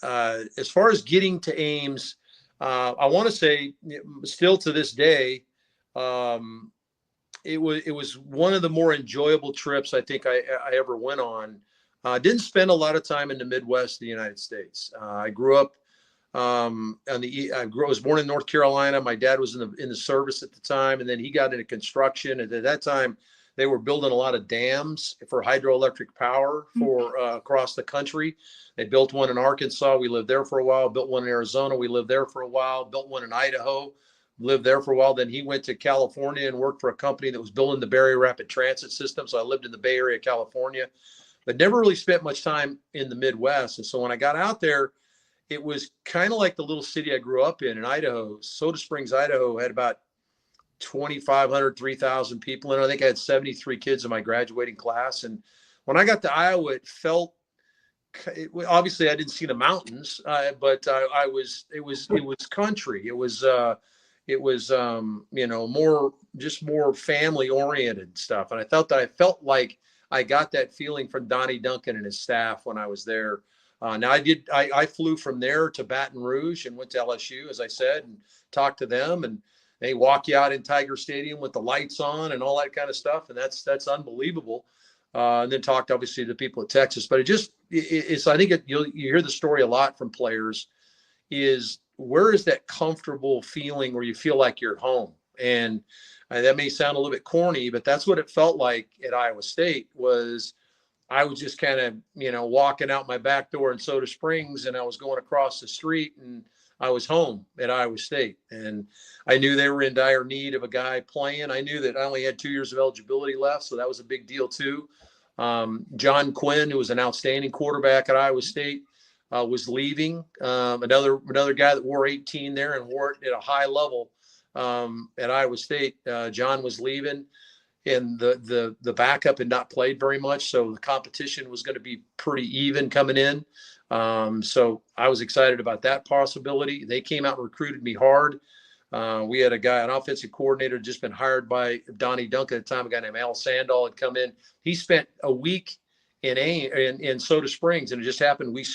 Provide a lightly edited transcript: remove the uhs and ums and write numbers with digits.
as far as getting to Ames, I want to say still to this day, um, it was one of the more enjoyable trips I think I ever went on. Didn't spend a lot of time in the Midwest of the United States. I grew up on I was born in North Carolina. My dad was in the service at the time, and then he got into construction. And at that time, they were building a lot of dams for hydroelectric power for across the country. They built one in Arkansas. We lived there for a while. Built one in Arizona. We lived there for a while. Built one in Idaho. Lived there for a while. Then he went to California and worked for a company that was building the Bay Area Rapid Transit System. So I lived in the Bay Area, California, but never really spent much time in the Midwest. And so when I got out there, it was kind of like the little city I grew up in Idaho. Soda Springs, Idaho had about 2,500, 3,000 people. And I think I had 73 kids in my graduating class. And when I got to Iowa, obviously I didn't see the mountains, but it was country. It was more family oriented stuff. And I felt like I got that feeling from Donnie Duncan and his staff when I was there. Now I flew from there to Baton Rouge and went to LSU, as I said, and talked to them, and they walk you out in Tiger Stadium with the lights on and all that kind of stuff. And that's unbelievable. And then talked obviously to people at Texas, but I think you hear the story a lot from players is where is that comfortable feeling where you feel like you're at home? And that may sound a little bit corny, but that's what it felt like at Iowa State. Was I was just kind of, walking out my back door in Soda Springs, and I was going across the street, and I was home at Iowa State. And I knew they were in dire need of a guy playing. I knew that I only had 2 years of eligibility left, so that was a big deal too. John Quinn, who was an outstanding quarterback at Iowa State, was leaving. Another guy that wore 18 there and wore it at a high level at Iowa State. John was leaving, and the backup had not played very much, so the competition was going to be pretty even coming in. So I was excited about that possibility. They came out and recruited me hard. We had an offensive coordinator just been hired by Donnie Duncan at the time. A guy named Al Sandall had come in. He spent a week in Soda Springs, and it just happened we